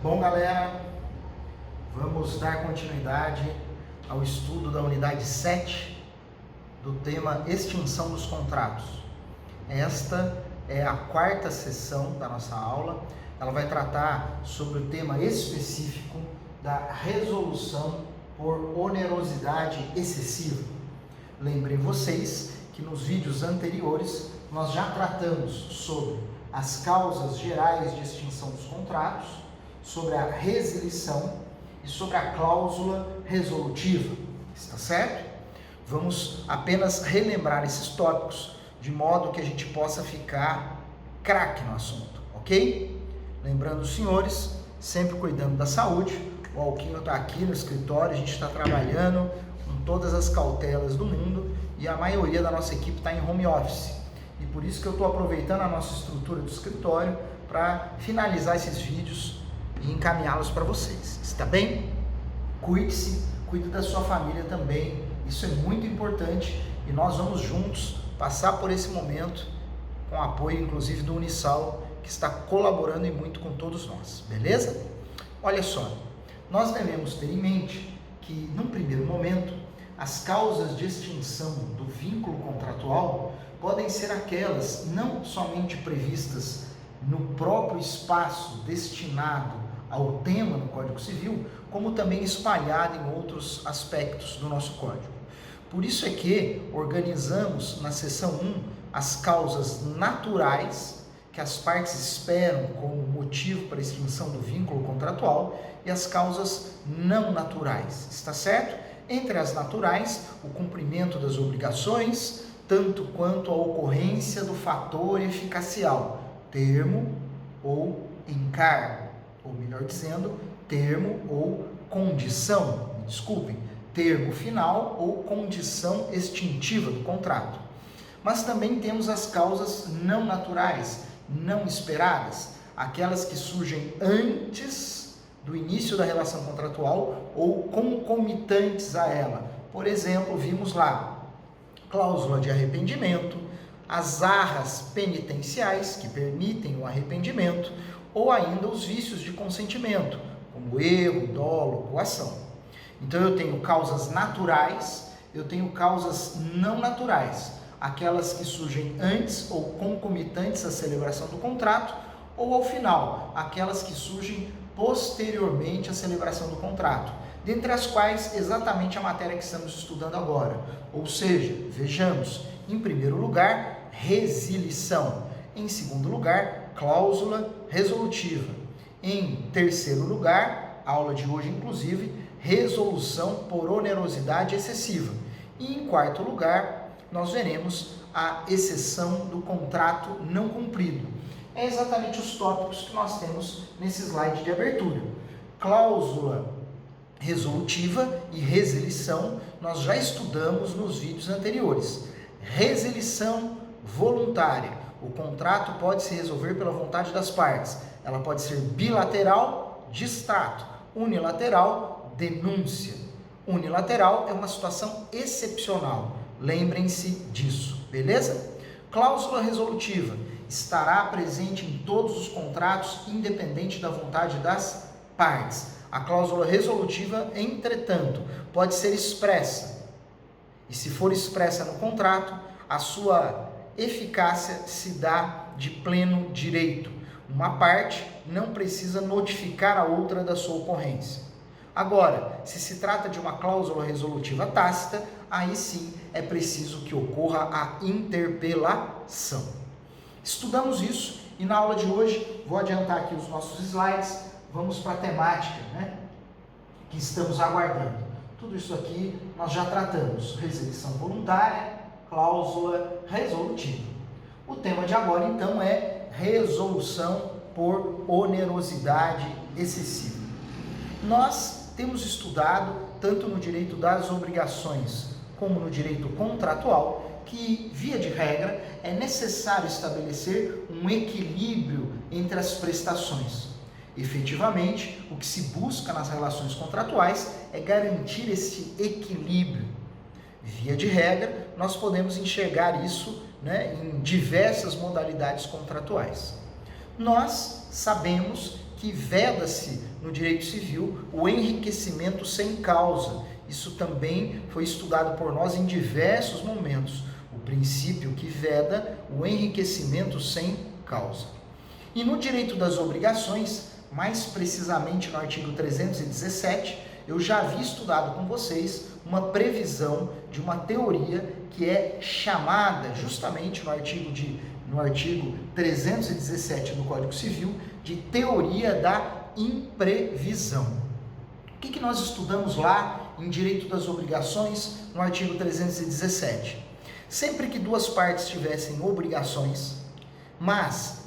Bom, galera, vamos dar continuidade ao estudo da unidade 7 do tema extinção dos contratos. Esta é a quarta sessão da nossa aula. Ela vai tratar sobre o tema específico da resolução por onerosidade excessiva. Lembrem vocês que nos vídeos anteriores nós já tratamos sobre as causas gerais de extinção dos contratos, sobre a resilição e sobre a cláusula resolutiva. Está certo? Vamos apenas relembrar esses tópicos de modo que a gente possa ficar craque no assunto, ok? Lembrando, senhores, sempre cuidando da saúde. O Alquinho está aqui no escritório, a gente está trabalhando com todas as cautelas do mundo e a maioria da nossa equipe está em home office. E por isso que eu estou aproveitando a nossa estrutura do escritório para finalizar esses vídeos e encaminhá-los para vocês. Está bem? Cuide-se, cuide da sua família também. Isso é muito importante e nós vamos juntos passar por esse momento com apoio, inclusive, do Unisal, que está colaborando e muito com todos nós. Beleza? Olha só, nós devemos ter em mente que, num primeiro momento, as causas de extinção do vínculo contratual podem ser aquelas não somente previstas no próprio espaço destinado ao tema no Código Civil, como também espalhada em outros aspectos do nosso Código. Por isso é que organizamos na seção 1 as causas naturais que as partes esperam como motivo para a extinção do vínculo contratual e as causas não naturais, está certo? Entre as naturais, o cumprimento das obrigações, tanto quanto a ocorrência do fator eficacial, termo ou encargo, ou melhor dizendo, termo ou condição, me desculpem, termo final ou condição extintiva do contrato. Mas também temos as causas não naturais, não esperadas, aquelas que surgem antes do início da relação contratual ou concomitantes a ela. Por exemplo, vimos lá, cláusula de arrependimento, as arras penitenciais que permitem o arrependimento, ou ainda os vícios de consentimento, como erro, dolo, coação. Então eu tenho causas naturais, eu tenho causas não naturais, aquelas que surgem antes ou concomitantes à celebração do contrato, ou ao final, aquelas que surgem posteriormente à celebração do contrato, dentre as quais exatamente a matéria que estamos estudando agora. Ou seja, vejamos, em primeiro lugar, resilição, em segundo lugar, cláusula resolutiva, em terceiro lugar, aula de hoje inclusive, resolução por onerosidade excessiva, e em quarto lugar, nós veremos a exceção do contrato não cumprido. É exatamente os tópicos que nós temos nesse slide de abertura. Cláusula resolutiva e resilição nós já estudamos nos vídeos anteriores. Resilição voluntária. O contrato pode se resolver pela vontade das partes. Ela pode ser bilateral, distrato, unilateral, denúncia. Unilateral é uma situação excepcional. Lembrem-se disso, beleza? Cláusula resolutiva estará presente em todos os contratos, independente da vontade das partes. A cláusula resolutiva, entretanto, pode ser expressa. E se for expressa no contrato, a sua eficácia se dá de pleno direito. Uma parte não precisa notificar a outra da sua ocorrência. Agora, se se trata de uma cláusula resolutiva tácita, aí sim é preciso que ocorra a interpelação. Estudamos isso e na aula de hoje, vou adiantar aqui os nossos slides, vamos para a temática, que estamos aguardando. Tudo isso aqui nós já tratamos, resilição voluntária, cláusula resolutiva. O tema de agora, então, é resolução por onerosidade excessiva. Nós temos estudado, tanto no direito das obrigações como no direito contratual, que, via de regra, é necessário estabelecer um equilíbrio entre as prestações. Efetivamente, o que se busca nas relações contratuais é garantir esse equilíbrio. Via de regra, nós podemos enxergar isso, em diversas modalidades contratuais. Nós sabemos que veda-se no direito civil o enriquecimento sem causa. Isso também foi estudado por nós em diversos momentos. O princípio que veda o enriquecimento sem causa. E no direito das obrigações, mais precisamente no artigo 317, eu já havia estudado com vocês uma previsão de uma teoria que é chamada justamente no artigo 317 do Código Civil de teoria da imprevisão. O que nós estudamos lá em direito das obrigações no artigo 317? Sempre que duas partes tivessem obrigações, mas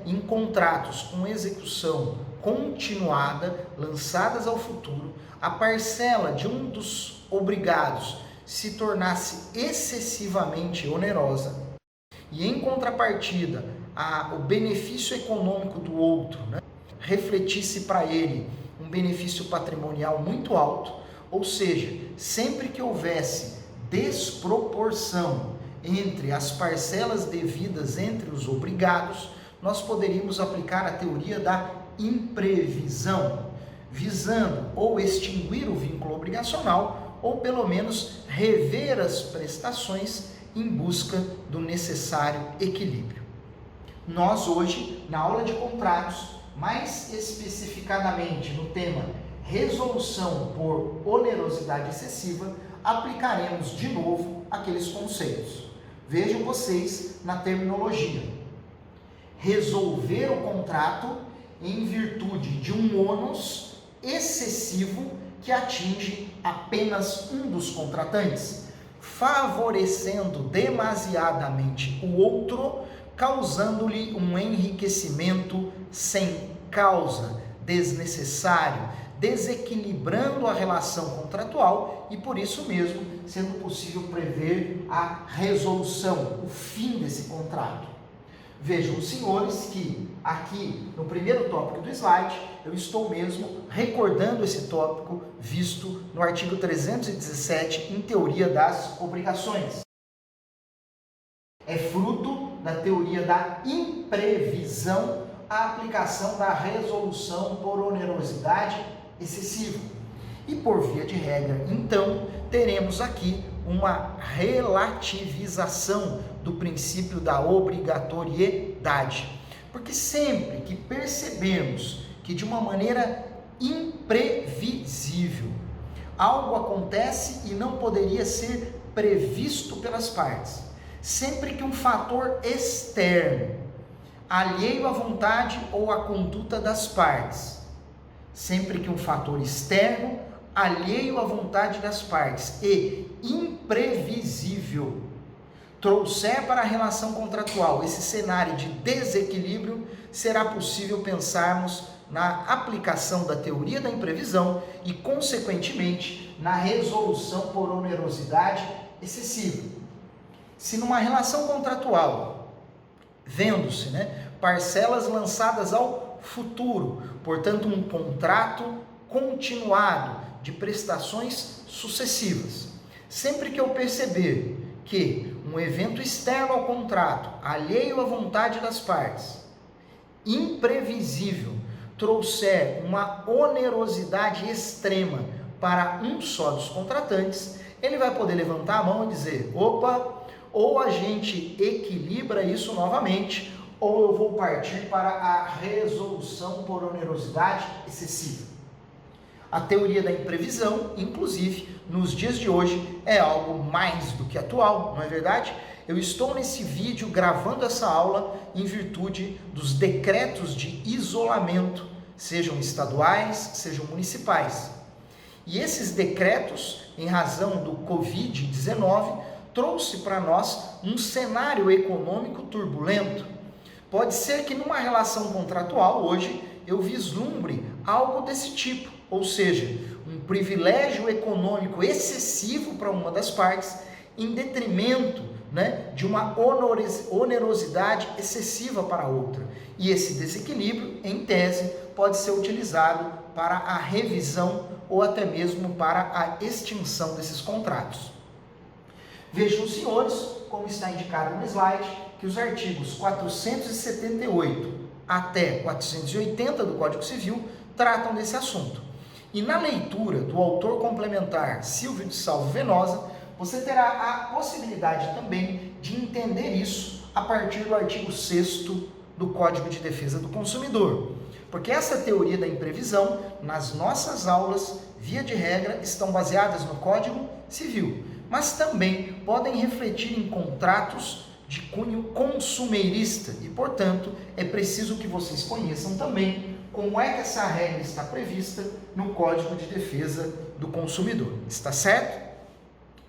em contratos com execução continuada, lançadas ao futuro, a parcela de um dos obrigados se tornasse excessivamente onerosa e, em contrapartida, o benefício econômico do outro refletisse para ele um benefício patrimonial muito alto, ou seja, sempre que houvesse desproporção entre as parcelas devidas entre os obrigados, nós poderíamos aplicar a teoria da imprevisão, visando ou extinguir o vínculo obrigacional ou pelo menos rever as prestações em busca do necessário equilíbrio. Nós hoje, na aula de contratos, mais especificadamente no tema resolução por onerosidade excessiva, aplicaremos de novo aqueles conceitos. Vejam vocês na terminologia. Resolver o contrato em virtude de um ônus excessivo que atinge apenas um dos contratantes, favorecendo demasiadamente o outro, causando-lhe um enriquecimento sem causa, desnecessário, desequilibrando a relação contratual e, por isso mesmo, sendo possível prever a resolução, o fim desse contrato. Vejam os senhores que aqui no primeiro tópico do slide eu estou mesmo recordando esse tópico visto no artigo 317 em teoria das obrigações. É fruto da teoria da imprevisão a aplicação da resolução por onerosidade excessiva. E por via de regra, então, teremos aqui uma relativização do princípio da obrigatoriedade. Porque sempre que percebemos que de uma maneira imprevisível algo acontece e não poderia ser previsto pelas partes, sempre que um fator externo, alheio à vontade ou à conduta das partes, sempre que um fator externo, alheio à vontade das partes e imprevisível trouxer para a relação contratual esse cenário de desequilíbrio, será possível pensarmos na aplicação da teoria da imprevisão e, consequentemente, na resolução por onerosidade excessiva. Se numa relação contratual, vendo-se parcelas lançadas ao futuro, portanto um contrato continuado de prestações sucessivas, sempre que eu perceber que um evento externo ao contrato, alheio à vontade das partes, imprevisível, trouxer uma onerosidade extrema para um só dos contratantes, ele vai poder levantar a mão e dizer: opa, ou a gente equilibra isso novamente, ou eu vou partir para a resolução por onerosidade excessiva. A teoria da imprevisão, inclusive, nos dias de hoje, é algo mais do que atual, não é verdade? Eu estou nesse vídeo gravando essa aula em virtude dos decretos de isolamento, sejam estaduais, sejam municipais. E esses decretos, em razão do Covid-19, trouxe para nós um cenário econômico turbulento. Pode ser que numa relação contratual hoje eu vislumbre algo desse tipo, ou seja, um privilégio econômico excessivo para uma das partes em detrimento de uma onerosidade excessiva para a outra. E esse desequilíbrio, em tese, pode ser utilizado para a revisão ou até mesmo para a extinção desses contratos. Vejam, senhores, como está indicado no slide, que os artigos 478 até 480 do Código Civil tratam desse assunto. E na leitura do autor complementar Silvio de Salvo Venosa, você terá a possibilidade também de entender isso a partir do artigo 6º do Código de Defesa do Consumidor. Porque essa teoria da imprevisão, nas nossas aulas, via de regra, estão baseadas no Código Civil, mas também podem refletir em contratos de cunho consumerista e, portanto, é preciso que vocês conheçam também como é que essa regra está prevista no Código de Defesa do Consumidor. Está certo?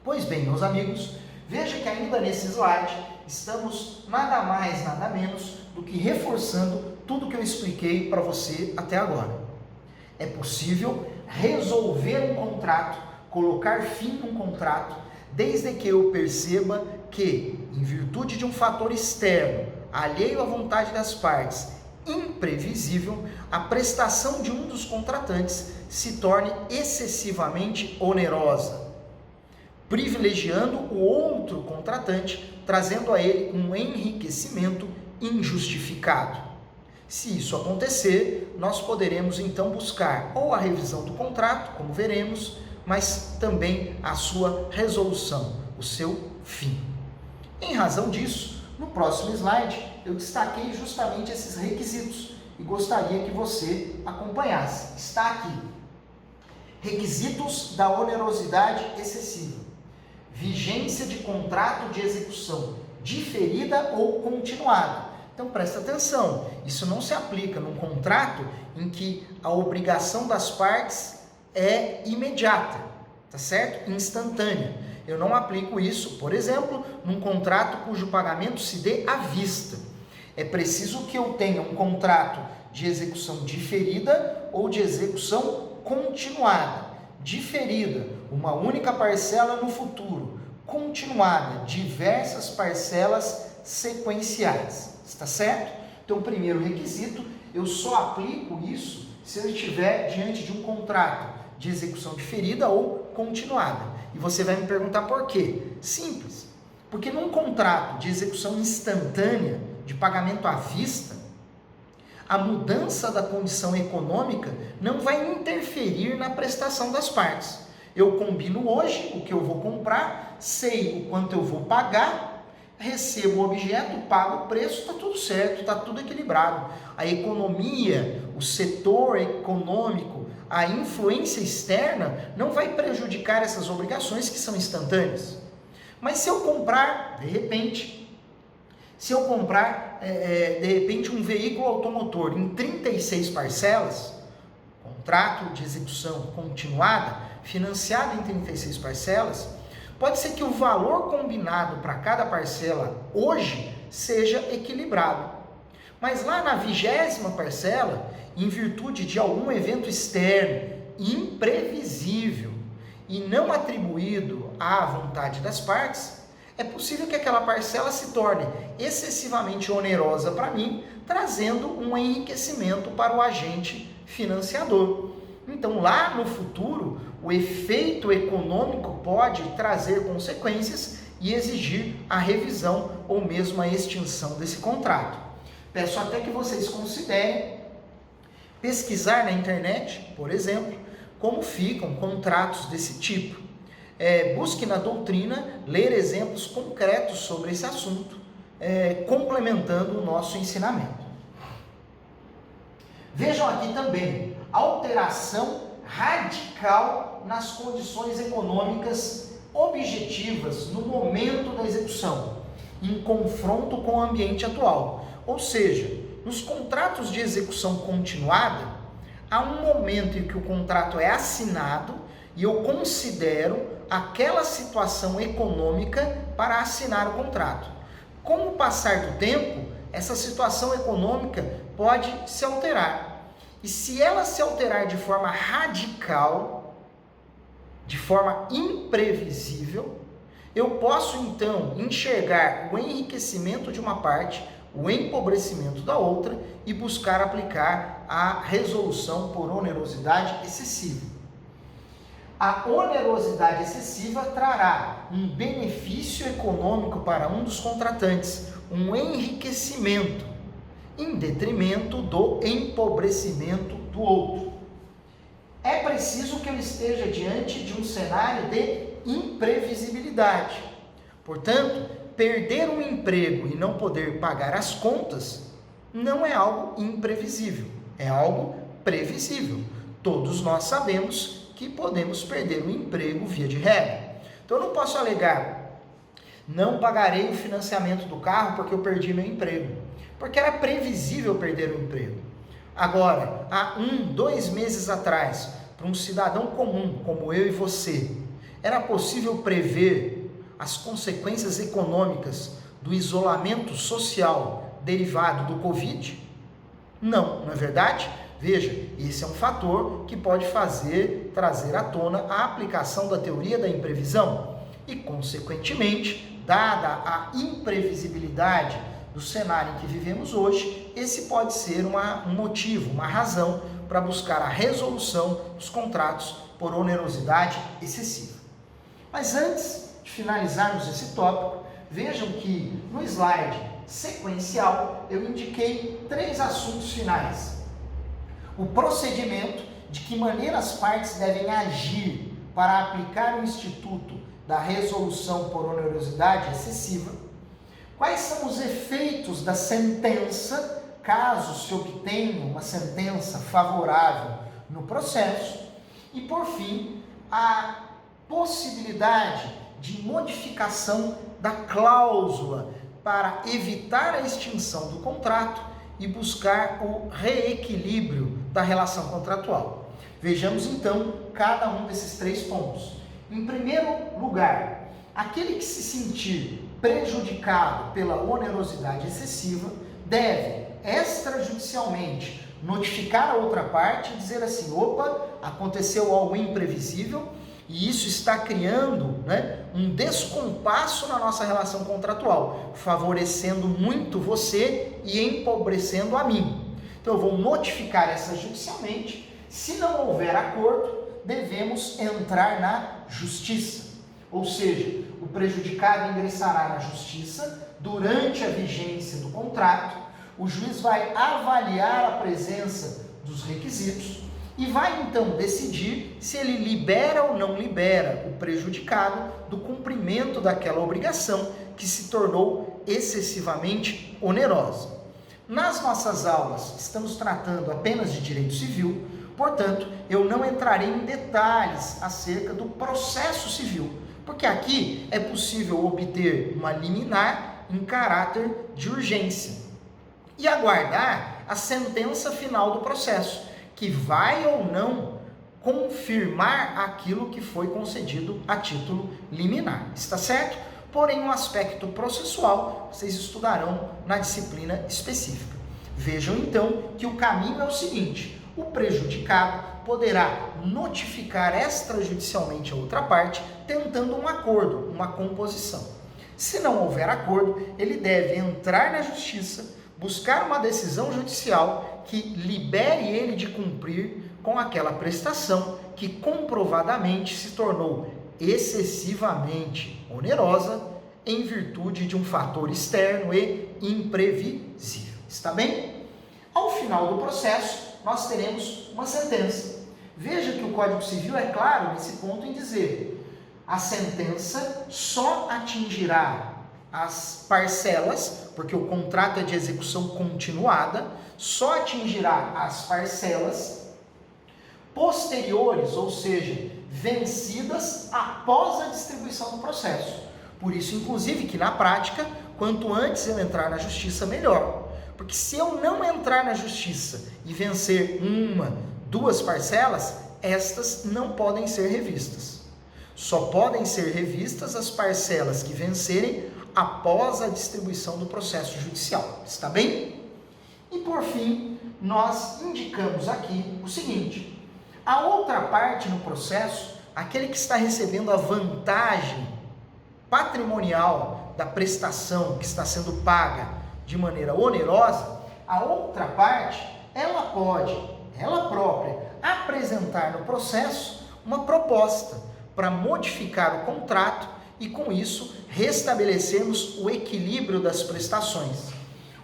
Pois bem, meus amigos, veja que ainda nesse slide estamos nada mais, nada menos do que reforçando tudo que eu expliquei para você até agora. É possível resolver um contrato, colocar fim num contrato, desde que eu perceba que, em virtude de um fator externo, alheio à vontade das partes, imprevisível, a prestação de um dos contratantes se torne excessivamente onerosa, privilegiando o outro contratante, trazendo a ele um enriquecimento injustificado. Se isso acontecer, nós poderemos então buscar ou a revisão do contrato, como veremos, mas também a sua resolução, o seu fim. Em razão disso, no próximo slide, eu destaquei justamente esses requisitos e gostaria que você acompanhasse. Está aqui. Requisitos da onerosidade excessiva. Vigência de contrato de execução diferida ou continuada. Então presta atenção, isso não se aplica num contrato em que a obrigação das partes é imediata, tá certo? Instantânea. Eu não aplico isso, por exemplo, num contrato cujo pagamento se dê à vista. É preciso que eu tenha um contrato de execução diferida ou de execução continuada. Diferida, uma única parcela no futuro. Continuada, diversas parcelas sequenciais. Está certo? Então, primeiro requisito, eu só aplico isso se eu estiver diante de um contrato de execução diferida ou continuada. E você vai me perguntar por quê? Simples. Porque num contrato de execução instantânea, de pagamento à vista, a mudança da condição econômica não vai interferir na prestação das partes. Eu combino hoje o que eu vou comprar, sei o quanto eu vou pagar, recebo o objeto, pago o preço, está tudo certo, está tudo equilibrado. A economia, o setor econômico, a influência externa não vai prejudicar essas obrigações que são instantâneas. Mas se eu comprar, de repente, um veículo automotor em 36 parcelas, contrato de execução continuada, financiado em 36 parcelas, pode ser que o valor combinado para cada parcela hoje seja equilibrado. Mas lá na 20ª parcela, em virtude de algum evento externo, imprevisível e não atribuído à vontade das partes, é possível que aquela parcela se torne excessivamente onerosa para mim, trazendo um enriquecimento para o agente financiador. Então, lá no futuro, o efeito econômico pode trazer consequências e exigir a revisão ou mesmo a extinção desse contrato. Peço até que vocês considerem pesquisar na internet, por exemplo, como ficam contratos desse tipo. Busque na doutrina ler exemplos concretos sobre esse assunto, complementando o nosso ensinamento. Vejam aqui também, alteração radical nas condições econômicas objetivas no momento da execução, em confronto com o ambiente atual. Ou seja, nos contratos de execução continuada, há um momento em que o contrato é assinado e eu considero aquela situação econômica para assinar o contrato. Com o passar do tempo, essa situação econômica pode se alterar. E se ela se alterar de forma radical, de forma imprevisível, eu posso então enxergar o enriquecimento de uma parte, o empobrecimento da outra e buscar aplicar a resolução por onerosidade excessiva. A onerosidade excessiva trará um benefício econômico para um dos contratantes, um enriquecimento. em detrimento do empobrecimento do outro. É preciso que eu esteja diante de um cenário de imprevisibilidade. Portanto, perder um emprego e não poder pagar as contas não é algo imprevisível, é algo previsível. Todos nós sabemos que podemos perder o emprego via de regra. Então eu não posso alegar, não pagarei o financiamento do carro porque eu perdi meu emprego, porque era previsível perder o emprego. Agora, há 2 meses atrás, para um cidadão comum como eu e você, era possível prever as consequências econômicas do isolamento social derivado do Covid? Não, não é verdade? Veja, esse é um fator que pode trazer à tona a aplicação da teoria da imprevisão e, consequentemente, dada a imprevisibilidade do cenário em que vivemos hoje, esse pode ser um motivo, uma razão para buscar a resolução dos contratos por onerosidade excessiva. Mas antes de finalizarmos esse tópico, vejam que no slide sequencial eu indiquei 3 assuntos finais. O procedimento, de que maneira as partes devem agir para aplicar o instituto da resolução por onerosidade excessiva, quais são os efeitos da sentença, caso se obtenha uma sentença favorável no processo, e por fim, a possibilidade de modificação da cláusula para evitar a extinção do contrato e buscar o reequilíbrio da relação contratual. Vejamos então cada um desses 3 pontos. Em primeiro lugar, aquele que se sentir prejudicado pela onerosidade excessiva deve extrajudicialmente notificar a outra parte e dizer assim: opa, aconteceu algo imprevisível e isso está criando, um descompasso na nossa relação contratual, favorecendo muito você e empobrecendo a mim. Então eu vou notificar extrajudicialmente. Se não houver acordo, devemos entrar na justiça. Ou seja, o prejudicado ingressará na justiça durante a vigência do contrato, o juiz vai avaliar a presença dos requisitos e vai então decidir se ele libera ou não libera o prejudicado do cumprimento daquela obrigação que se tornou excessivamente onerosa. Nas nossas aulas estamos tratando apenas de direito civil, portanto, eu não entrarei em detalhes acerca do processo civil, porque aqui é possível obter uma liminar em caráter de urgência e aguardar a sentença final do processo, que vai ou não confirmar aquilo que foi concedido a título liminar. Está certo? Porém, o aspecto processual vocês estudarão na disciplina específica. Vejam então que o caminho é o seguinte: o prejudicado poderá notificar extrajudicialmente a outra parte, tentando um acordo, uma composição. Se não houver acordo, ele deve entrar na justiça, buscar uma decisão judicial que libere ele de cumprir com aquela prestação que comprovadamente se tornou excessivamente onerosa em virtude de um fator externo e imprevisível. Está bem? Ao final do processo, nós teremos uma sentença. Veja que o Código Civil é claro nesse ponto em dizer: a sentença só atingirá as parcelas, porque o contrato é de execução continuada, só atingirá as parcelas posteriores, ou seja, vencidas após a distribuição do processo. Por isso, inclusive, que na prática, quanto antes eu entrar na justiça, melhor. Porque se eu não entrar na justiça e vencer 1, 2 parcelas, estas não podem ser revistas. Só podem ser revistas as parcelas que vencerem após a distribuição do processo judicial. Está bem? E por fim, nós indicamos aqui o seguinte: a outra parte no processo, aquele que está recebendo a vantagem patrimonial da prestação que está sendo paga de maneira onerosa, a outra parte, ela pode, ela própria, apresentar no processo uma proposta para modificar o contrato e, com isso, restabelecermos o equilíbrio das prestações.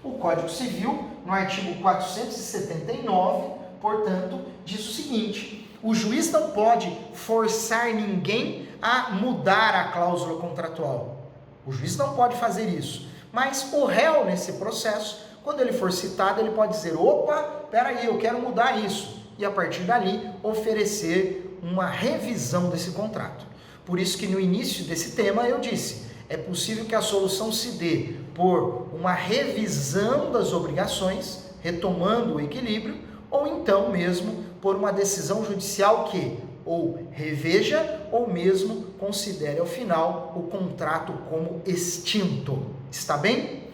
O Código Civil, no artigo 479, portanto, diz o seguinte: o juiz não pode forçar ninguém a mudar a cláusula contratual. O juiz não pode fazer isso. Mas o réu, nesse processo, quando ele for citado, ele pode dizer: opa, peraí, eu quero mudar isso. E a partir dali, oferecer uma revisão desse contrato. Por isso que no início desse tema eu disse: é possível que a solução se dê por uma revisão das obrigações, retomando o equilíbrio, ou então mesmo por uma decisão judicial que ou reveja ou mesmo considere ao final o contrato como extinto. Está bem?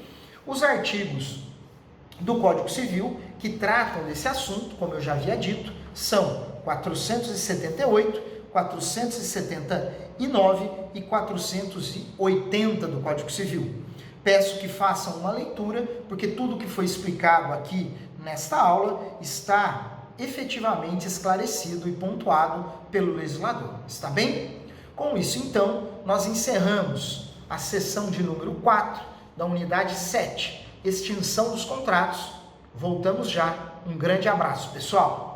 Os artigos do Código Civil que tratam desse assunto, como eu já havia dito, são 478, 479 e 480 do Código Civil. Peço que façam uma leitura, porque tudo que foi explicado aqui nesta aula está efetivamente esclarecido e pontuado pelo legislador. Está bem? Com isso, então, nós encerramos a sessão de número 4 da unidade 7, extinção dos contratos. Voltamos já. Um grande abraço, pessoal!